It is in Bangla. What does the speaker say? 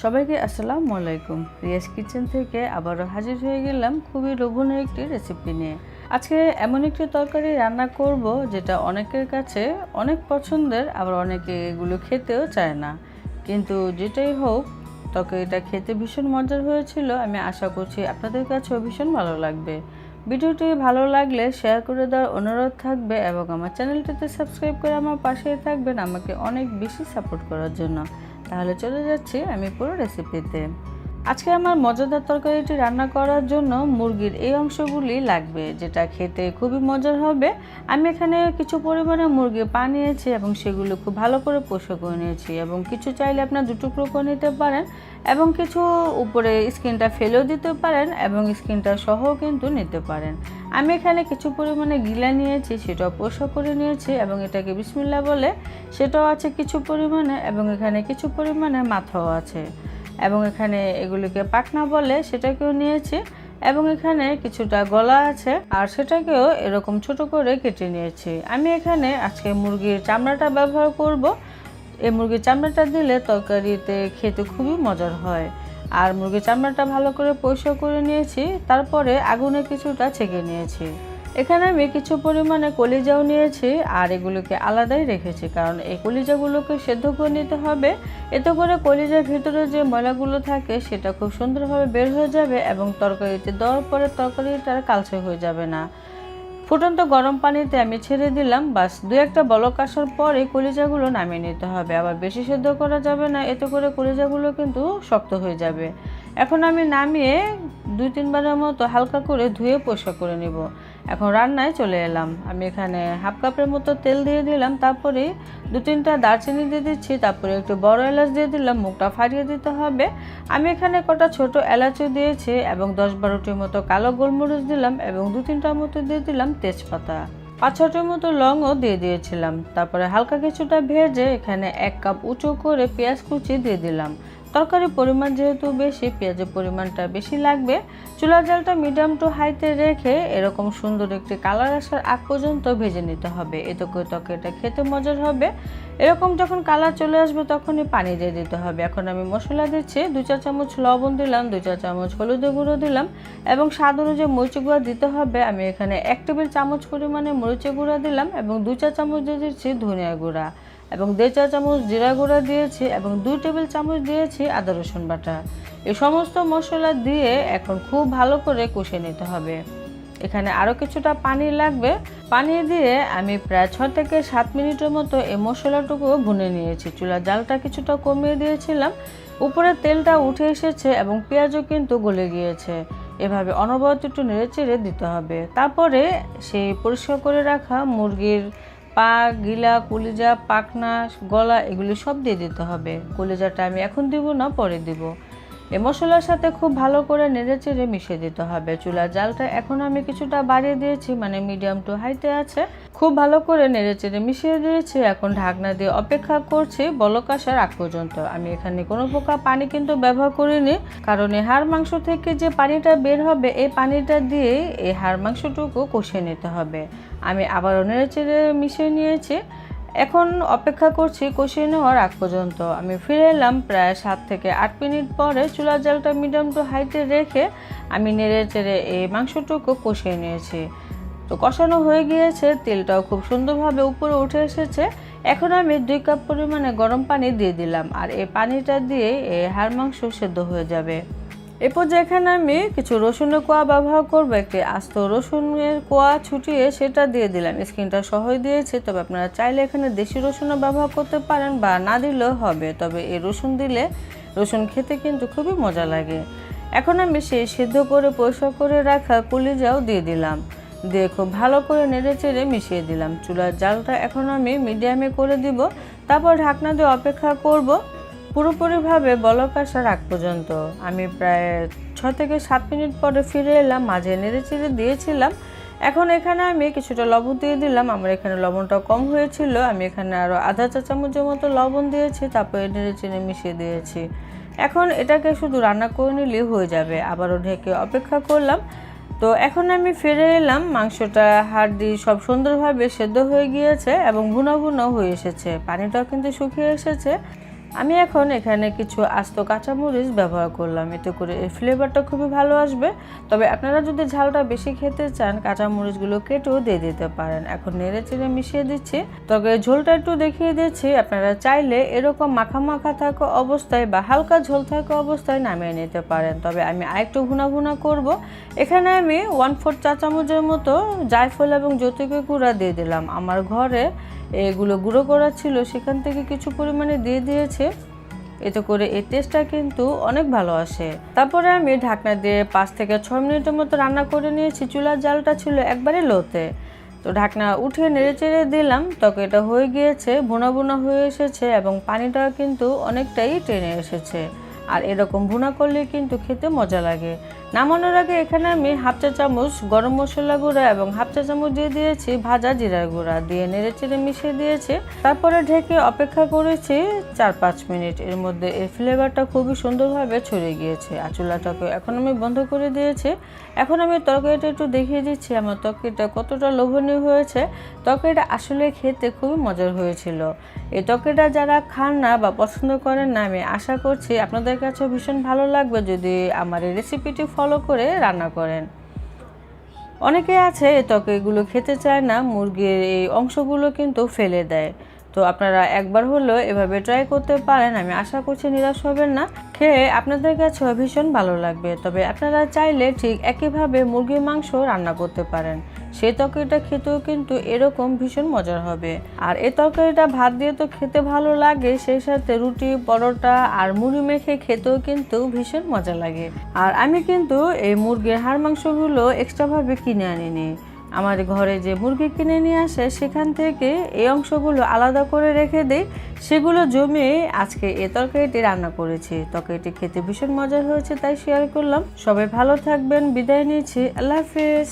সবাইকে আসসালামু আলাইকুম। রিয়াজ কিচেন থেকে আবারও হাজির হয়ে গেলাম খুবই লোভনীয় একটি রেসিপি নিয়ে। আজকে এমন একটি তরকারি রান্না করব যেটা অনেকের কাছে অনেক পছন্দের, আবার অনেকে এগুলো খেতেও চায় না। কিন্তু যেটাই হোক, তরকারিটা খেতে ভীষণ মজার হয়েছিল। আমি আশা করছি আপনাদের কাছেও ভীষণ ভালো লাগবে। ভিডিওটি ভালো লাগলে শেয়ার করে দেওয়ার অনুরোধ থাকবে এবং আমার চ্যানেলটিতে সাবস্ক্রাইব করে আমার পাশেই থাকবেন আমাকে অনেক বেশি সাপোর্ট করার জন্য। তাহলে চলে যাচ্ছি আমি পুরো রেসিপিতে। আজকে আমার মজাদার তরকারিটি রান্না করার জন্য মুরগির এই অংশগুলি লাগবে, যেটা খেতে খুবই মজার হবে। আমি এখানে কিছু পরিমাণে মুরগির পা নিয়েছি এবং সেগুলো খুব ভালো করে পোষা করে নিয়েছি, এবং কিছু চাইলে আপনার দু টুকরো করে নিতে পারেন এবং কিছু উপরে স্কিনটা ফেলেও দিতে পারেন এবং স্কিনটা সহ কিন্তু নিতে পারেন। আমি এখানে কিছু পরিমাণে গিলা নিয়েছি, সেটাও পোষা করে নিয়েছি এবং এটাকে বিসমিল্লাহ বলে সেটাও আছে কিছু পরিমাণে, এবং এখানে কিছু পরিমাণে মাথাও আছে, এবং এখানে এগুলিকে পাখনা বলে সেটাকেও নিয়েছি, এবং এখানে কিছুটা গলা আছে আর সেটাকেও এরকম ছোট করে কেটে নিয়েছি। আমি এখানে আজকে মুরগির চামড়াটা ব্যবহার করব। এই মুরগির চামড়াটা দিলে তরকারিতে খেতে খুবই মজার হয়। আর মুরগির চামড়াটা ভালো করে পরিষ্কার করে নিয়েছি, তারপরে আগুনে কিছুটা ছেঁকে নিয়েছি। এখানে আমি কিছু পরিমাণে কলিজাও নিয়েছি আর এগুলোকে আলাদাই রেখেছি, কারণ এই কলিজাগুলোকে সেদ্ধ করে নিতে হবে। এতে করে কলিজার ভিতরে যে ময়লাগুলো থাকে সেটা খুব সুন্দরভাবে বের হয়ে যাবে এবং তরকারিতে দেওয়ার পরে তরকারিটা কালচে হয়ে যাবে না। ফুটন্ত গরম পানিতে আমি ছেড়ে দিলাম, বাস দু একটা বলক আসার পরে কলিজাগুলো নামিয়ে নিতে হবে। আবার বেশি সেদ্ধ করা যাবে না, এতে করে কলিজাগুলো কিন্তু শক্ত হয়ে যাবে। এখন আমি নামিয়ে 2-3 বারের মতো হালকা করে ধুয়ে পরিষ্কার করে নিব। এখন রান্নায় চলে এলাম। আমি এখানে হাফ কাপের মতো তেল দিয়ে দিলাম, তারপরে 2-3টা দারচিনি দিয়ে দিচ্ছি, তারপরে একটু বড় এলাচ দিয়ে দিলাম, মুখটা ফাটিয়ে দিতে হবে। আমি এখানে কটা ছোট এলাচও দিয়েছি এবং 10-12টির মতো কালো গোলমরিচ দিলাম এবং 2-3টার মতো দিয়ে দিলাম তেজপাতা, 5-6টির মতো লংও দিয়ে দিয়েছিলাম। তারপরে হালকা কিছুটা ভেজে এখানে 1 কাপ উঁচু করে পেঁয়াজ কুচি দিয়ে দিলাম। তরকারির পরিমাণ যেহেতু বেশি, পেঁয়াজের পরিমাণটা বেশি লাগবে। চুলার জালটা মিডিয়াম টু হাইতে রেখে এরকম সুন্দর একটি কালার আসার আগ পর্যন্ত ভেজে নিতে হবে, এতে করে তরকারিটা খেতে মজার হবে। এরকম যখন কালার চলে আসবে তখনই পানি দিয়ে দিতে হবে। এখন আমি মশলা দিচ্ছি, 2 চা চামচ লবণ দিলাম, 2 চা চামচ হলুদের গুঁড়ো দিলাম এবং স্বাদ অনুযায়ী মরিচের গুঁড়া দিতে হবে। আমি এখানে 1 টেবিল চামচ পরিমাণে মরিচের গুঁড়া দিলাম এবং 2 চা চামচ দিয়ে দিচ্ছি ধনিয়া গুঁড়া এবং 1.5 চা চামচ জিরা গুঁড়া দিয়েছি এবং 2 টেবিল চামচ দিয়েছি আদা রসুন বাটা। এই সমস্ত মশলা দিয়ে এখন খুব ভালো করে কষিয়ে নিতে হবে। এখানে আরও কিছুটা পানি লাগবে। পানি দিয়ে আমি প্রায় 6 থেকে 7 মিনিটের মতো এই মশলাটুকু ভুনে নিয়েছি। চুলার জালটা কিছুটা কমিয়ে দিয়েছিলাম। উপরে তেলটা উঠে এসেছে এবং পেঁয়াজও কিন্তু গলে গিয়েছে। এভাবে অনবরত একটু নেড়েচেড়ে দিতে হবে। তারপরে সেই পরিষ্কার করে রাখা মুরগির পা, গিলা, কলিজা, পাখনা, গলা এগুলি সব দিয়ে দিতে হবে। কলিজাটা আমি এখন দিব না, পরে দিব। এই মশলার সাথে খুব ভালো করে নেড়েচেড়ে মিশিয়ে দিতে হবে। চুলার জালটা এখন আমি কিছুটা বাড়িয়ে দিয়েছি, মানে মিডিয়াম টু হাইতে আছে। খুব ভালো করে নেড়েচেড়ে মিশিয়ে দিয়েছি। এখন ঢাকনা দিয়ে অপেক্ষা করছি বলক আসার আগ পর্যন্ত। আমি এখানে কোনো প্রকার পানি কিন্তু ব্যবহার করিনি, কারণ এই হাড় মাংস থেকে যে পানিটা বের হবে এই পানিটা দিয়ে এই হাড় মাংসটুকু কষিয়ে নিতে হবে। আমি আবারও নেড়েচেড়ে মিশিয়ে নিয়েছি। এখন অপেক্ষা করছি কষিয়ে নেওয়ার আগ পর্যন্ত। আমি ফিরে এলাম প্রায় 7 থেকে 8 মিনিট পরে। চুলার জালটা মিডিয়াম টু হাইতে রেখে আমি নেড়ে চেড়ে এই মাংসটুকু কষিয়ে নিয়েছি। তো কষানো হয়ে গিয়েছে, তেলটাও খুব সুন্দরভাবে উপরে উঠে এসেছে। এখন আমি 2 কাপ পরিমাণে গরম পানি দিয়ে দিলাম, আর এই পানিটা দিয়ে এই হাড় মাংস সেদ্ধ হয়ে যাবে। এরপর যেখানে আমি কিছু রসুনের কোয়া ব্যবহার করবো, একটি আস্ত রসুনের কোয়া ছুটিয়ে সেটা দিয়ে দিলাম। স্কিনটা সহই দিয়েছে, তবে আপনারা চাইলে এখানে দেশি রসুনও ব্যবহার করতে পারেন বা না দিলেও হবে, তবে এই রসুন দিলে রসুন খেতে কিন্তু খুবই মজা লাগে। এখন আমি সেই সিদ্ধ করে পরিষ্কার করে রাখা কলিজাও দিয়ে দিলাম, দিয়ে খুব ভালো করে নেড়েচেড়ে মিশিয়ে দিলাম। চুলার জালটা এখন আমি মিডিয়ামে করে দিব, তারপর ঢাকনা দিয়ে অপেক্ষা করব পুরোপুরিভাবে বলক আসার আগ পর্যন্ত। আমি প্রায় 6 থেকে 7 মিনিট পরে ফিরে এলাম, মাঝে নেড়েচেড়ে দিয়েছিলাম। এখন এখানে আমি কিছুটা লবণ দিয়ে দিলাম। আমার এখানে লবণটা কম হয়েছিল, আমি এখানে আরও আধা চা চামচের মতো লবণ দিয়েছি, তারপরে নেড়েচেড়ে মিশিয়ে দিয়েছি। এখন এটাকে শুধু রান্না করে নিলেই হয়ে যাবে। আবারও ঢেকে অপেক্ষা করলাম। তো এখন আমি ফিরে এলাম, মাংসটা হাড়দি সব সুন্দরভাবে সেদ্ধ হয়ে গিয়েছে এবং ভুনা ভুনা হয়ে এসেছে, পানিটাও কিন্তু শুকিয়ে এসেছে। আমি এখন এখানে কিছু আস্ত কাঁচামরিচ ব্যবহার করলাম, এতে করে এর ফ্লেভারটা খুবই ভালো আসবে। তবে আপনারা যদি ঝালটা বেশি খেতে চান কাঁচামরিচগুলো কেটেও দিয়ে দিতে পারেন। এখন নেড়ে চেড়ে মিশিয়ে দিচ্ছি। তবে ঝোলটা একটু দেখিয়ে দিচ্ছি, আপনারা চাইলে এরকম মাখা মাখা থাকা অবস্থায় বা হালকা ঝোল থাকা অবস্থায় নামিয়ে নিতে পারেন। তবে আমি আরেকটু ভুনা ভুনা করব। এখানে আমি 1/4 চা চামচের মতো জায়ফল এবং জৈত্রীয় গুঁড়া দিয়ে দিলাম। আমার ঘরে এগুলো গুঁড়ো করা ছিল, সেখান থেকে কিছু পরিমাণে দিয়ে দিয়েছে, এতে করে এই টেস্টটা কিন্তু অনেক ভালো আসে। তারপরে আমি ঢাকনা দিয়ে 5 থেকে 6 মিনিটের মতো রান্না করে নিয়েছি। চুলার জালটা ছিল একবারে লোতে। তো ঢাকনা উঠিয়ে নেড়ে চেড়ে দিলাম, তখন এটা হয়ে গিয়েছে, ভুনা ভুনা হয়ে এসেছে এবং পানিটা কিন্তু অনেকটাই টেনে এসেছে। আর এরকম ভুনা করলে কিন্তু খেতে মজা লাগে। নামানোর আগে এখানে আমি 1/2 চা চামচ গরম মশলা গুঁড়া এবং 1/2 চা চামচ দিয়ে দিয়েছি ভাজা জিরার গুঁড়া, দিয়ে নেড়ে চেড়ে মিশিয়ে দিয়েছি। তারপরে ঢেকে অপেক্ষা করেছি 4-5 মিনিট। এর মধ্যে এর ফ্লেভারটা খুবই সুন্দরভাবে ছড়িয়ে গিয়েছে। আর চুলাটাকে এখন আমি বন্ধ করে দিয়েছি। এখন আমি তরকারিটা একটু দেখিয়ে দিচ্ছি আমার তরকারিটা কতটা লোভনীয় হয়েছে। তরকারিটা আসলে খেতে খুবই মজার হয়েছিল। এই তরকারিটা যারা খান না বা পছন্দ করেন না, আমি আশা করছি আপনাদের কাছে ভীষণ ভালো লাগবে যদি আমার এই রেসিপিটি ফলো করে রান্না করেন। অনেকে আছে এই তরকারিগুলো খেতে চায় না, মুরগির এই অংশগুলো কিন্তু ফেলে দেয়। তো আপনারা একবার হলেও এভাবে ট্রাই করতে পারেন, আমি আশা করছি নিরাশ হবেন না। খেয়ে আপনাদের কাছে ভীষণ ভালো লাগবে। তবে আপনারা চাইলে ঠিক একইভাবে মুরগির মাংস রান্না করতে পারেন, সেই তরকারিটা খেতেও কিন্তু এরকম ভীষণ মজার হবে। আর এই তরকারিটা ভাত দিয়ে তো খেতে ভালো লাগে, সেই সাথে রুটি, পরোটা আর মুড়ি মেখে খেতেও কিন্তু ভীষণ মজা লাগে। আর আমি কিন্তু এই মুরগির হাড় মাংসগুলো এক্সট্রাভাবে কিনে আনিনি। আমার ঘরে যে মুরগি কিনে নিয়ে আসে সেখান থেকে এই অংশগুলো আলাদা করে রেখে দিই, সেগুলো জমিয়ে আজকে এই তরকারিটি রান্না করেছি। তরকারিটি খেতে ভীষণ মজার হয়েছে, তাই শেয়ার করলাম। সবাই ভালো থাকবেন, বিদায় নিচ্ছি, আল্লাহ হাফেজ।